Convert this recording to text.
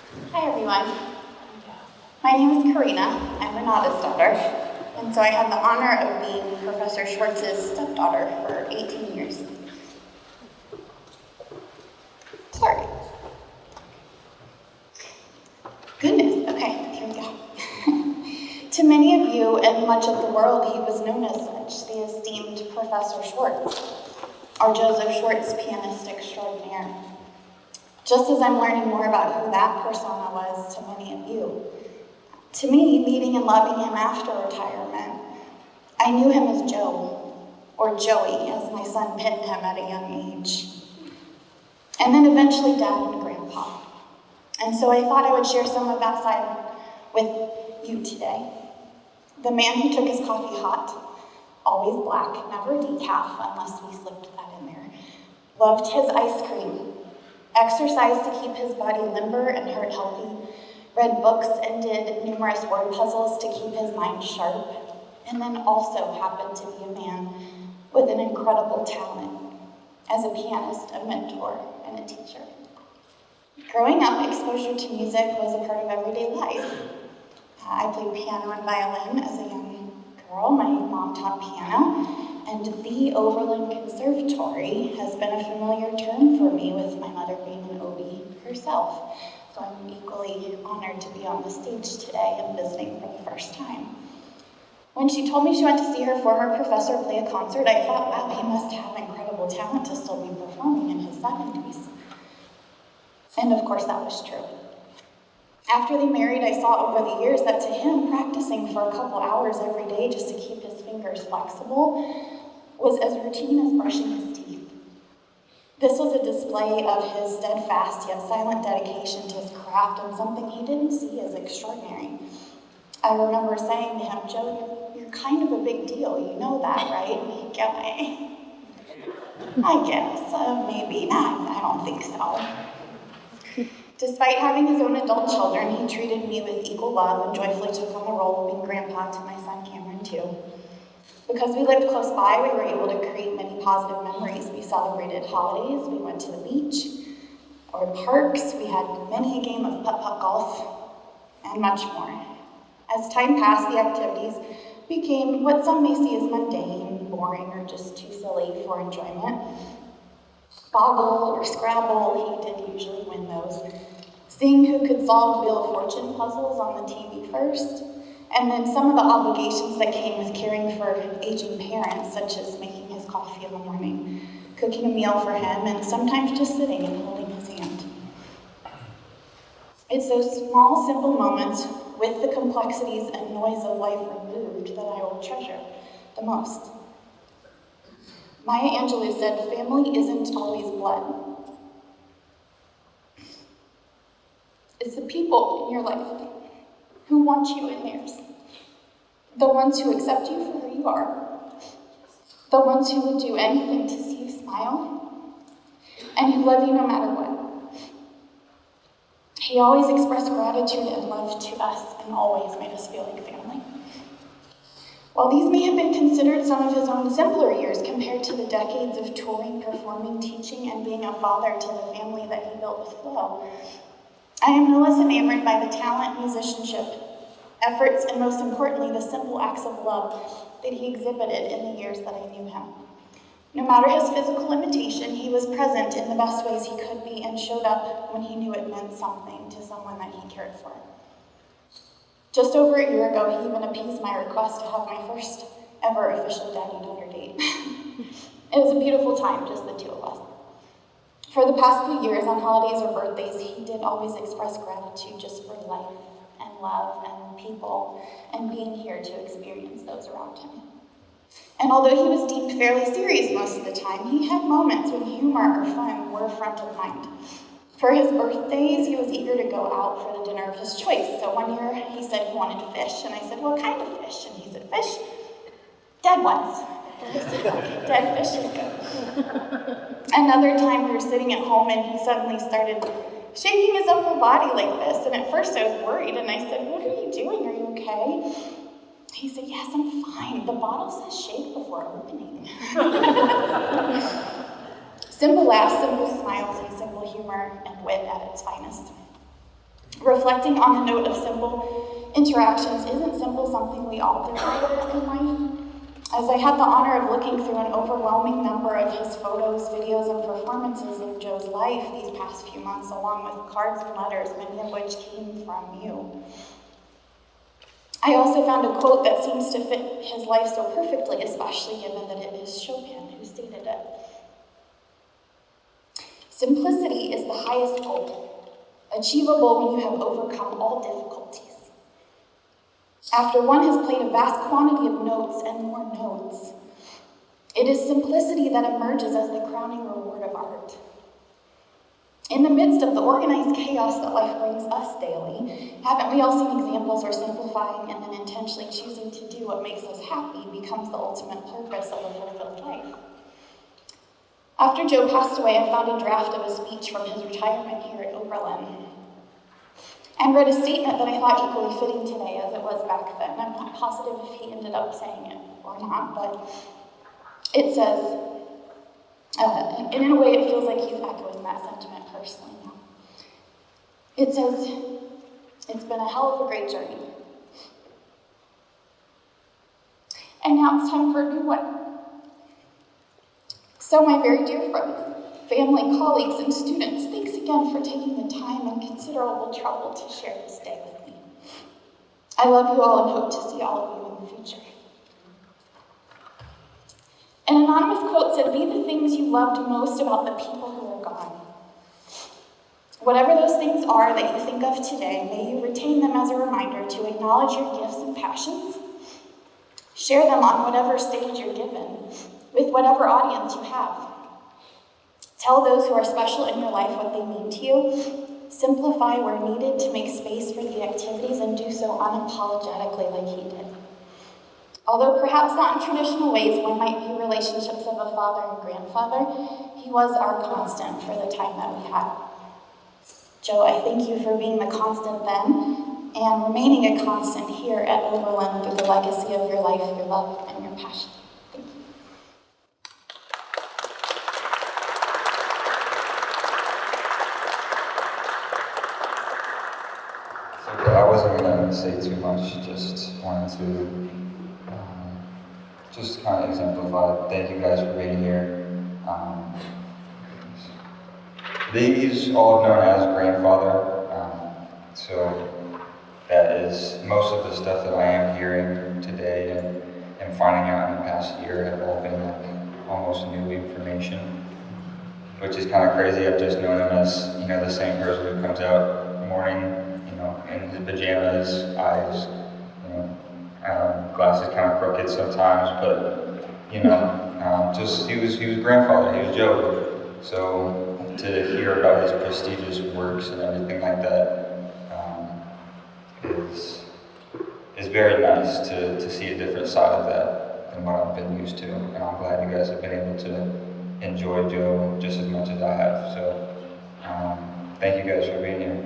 Hi everyone. My name is Karina. I'm Renata's daughter, and so I have the honor of being Professor Schwartz's stepdaughter for 18 years. Sorry. Goodness, okay, here we go. To many of you and much of the world, he was known as such, the esteemed Professor Schwartz, or Joseph Schwartz, pianist extraordinaire. Just as I'm learning more about who that persona was to many of you. To me, meeting and loving him after retirement, I knew him as Joe, or Joey, as my son pinned him at a young age. And then eventually Dad and Grandpa. And so I thought I would share some of that side with you today. The man who took his coffee hot, always black, never decaf unless we slipped that in there, loved his ice cream, exercised to keep his body limber and heart healthy, read books and did numerous word puzzles to keep his mind sharp, and then also happened to be a man with an incredible talent as a pianist, a mentor, and a teacher. Growing up, exposure to music was a part of everyday life. I played piano and violin as a young girl. My mom taught piano. And the Overland Conservatory has been a familiar term for me, with my mother being an OB herself. So I'm equally honored to be on the stage today and visiting for the first time. When she told me she went to see her former professor play a concert, I thought, wow, he must have incredible talent to still be performing in his 70s. And of course, that was true. After they married, I saw over the years that to him, practicing for a couple hours every day just to keep his fingers flexible was as routine as brushing his teeth. This was a display of his steadfast yet silent dedication to his craft and something he didn't see as extraordinary. I remember saying to him, Joe, you're kind of a big deal, you know that, right? And he'd go, I guess, maybe not, I don't think so. Despite having his own adult children, he treated me with equal love and joyfully took on the role of being grandpa to my son Cameron too. Because we lived close by, we were able to create many positive memories. We celebrated holidays, we went to the beach or parks, we had many a game of putt-putt golf, and much more. As time passed, the activities became what some may see as mundane, boring, or just too silly for enjoyment. Boggle or Scrabble, he did usually win those. Seeing who could solve Wheel of Fortune puzzles on the TV first, and then some of the obligations that came with caring for aging parents, such as making his coffee in the morning, cooking a meal for him, and sometimes just sitting and holding his hand. It's those small, simple moments with the complexities and noise of life removed that I will treasure the most. Maya Angelou said, family isn't always blood. It's the people in your life who want you in theirs. The ones who accept you for who you are. The ones who would do anything to see you smile. And who love you no matter what. He always expressed gratitude and love to us and always made us feel like family. While these may have been considered some of his own simpler years compared to the decades of touring, performing, teaching, and being a father to the family that he built with Flow, I am no less enamored by the talent, musicianship, efforts, and most importantly, the simple acts of love that he exhibited in the years that I knew him. No matter his physical limitation, he was present in the best ways he could be and showed up when he knew it meant something to someone that he cared for. Just over a year ago, he even appeased my request to have my first ever official daddy-daughter date. It was a beautiful time, just the two of us. For the past few years, on holidays or birthdays, he did always express gratitude just for life and love and people and being here to experience those around him. And although he was deemed fairly serious most of the time, he had moments when humor or fun were front of mind. For his birthdays, he was eager to go out for the dinner of his choice. So one year, he said he wanted fish, and I said, what kind of fish? And he said, fish? Dead ones. I said, okay, dead fish is good. Another time, we were sitting at home, and he suddenly started shaking his upper body like this. And at first, I was worried, and I said, what are you doing? Are you okay? He said, yes, I'm fine. The bottle says shake before opening. Simple laughs, simple smiles, and simple humor and wit at its finest. Reflecting on the note of simple interactions, isn't simple something we all desire in life? As I had the honor of looking through an overwhelming number of his photos, videos, and performances of Joe's life these past few months, along with cards and letters, many of which came from you, I also found a quote that seems to fit his life so perfectly, especially given that it is Chopin who stated it. Simplicity is the highest goal, achievable when you have overcome all difficulties. After one has played a vast quantity of notes and more notes, it is simplicity that emerges as the crowning reward of art. In the midst of the organized chaos that life brings us daily, haven't we all seen examples where simplifying and then intentionally choosing to do what makes us happy becomes the ultimate purpose of a fulfilled life? After Joe passed away, I found a draft of a speech from his retirement here at Oberlin and read a statement that I thought equally fitting today as it was back then. I'm not positive if he ended up saying it or not, but it says, and in a way it feels like he's echoing that sentiment personally now. It says, "It's been a hell of a great journey. And now it's time for a new one. So my very dear friends, family, colleagues, and students, thanks again for taking the time and considerable trouble to share this day with me. I love you all and hope to see all of you in the future." An anonymous quote said, "Be the things you loved most about the people who are gone. Whatever those things are that you think of today, may you retain them as a reminder to acknowledge your gifts and passions, share them on whatever stage you're given, with whatever audience you have. Tell those who are special in your life what they mean to you. Simplify where needed to make space for the activities and do so unapologetically like he did. Although perhaps not in traditional ways, one might view relationships of a father and grandfather, he was our constant for the time that we had. Joe, I thank you for being the constant then and remaining a constant here at Oberlin through the legacy of your life, your love, and your passion. Thank you." Okay, I wasn't going to say too much, just wanted to just kind of exemplify. Thank you guys for being here. These all known as grandfather, so that is most of the stuff that I am hearing today and finding out in the past year have all been like almost new information, which is kind of crazy. I've just known him as, the same person who comes out in the morning, in his pajamas, eyes, glasses kind of crooked sometimes, but just he was grandfather, he was Joe. So to hear about his prestigious works and everything like that is very nice to see a different side of that than what I've been used to. And I'm glad you guys have been able to enjoy Joe just as much as I have. So thank you guys for being here.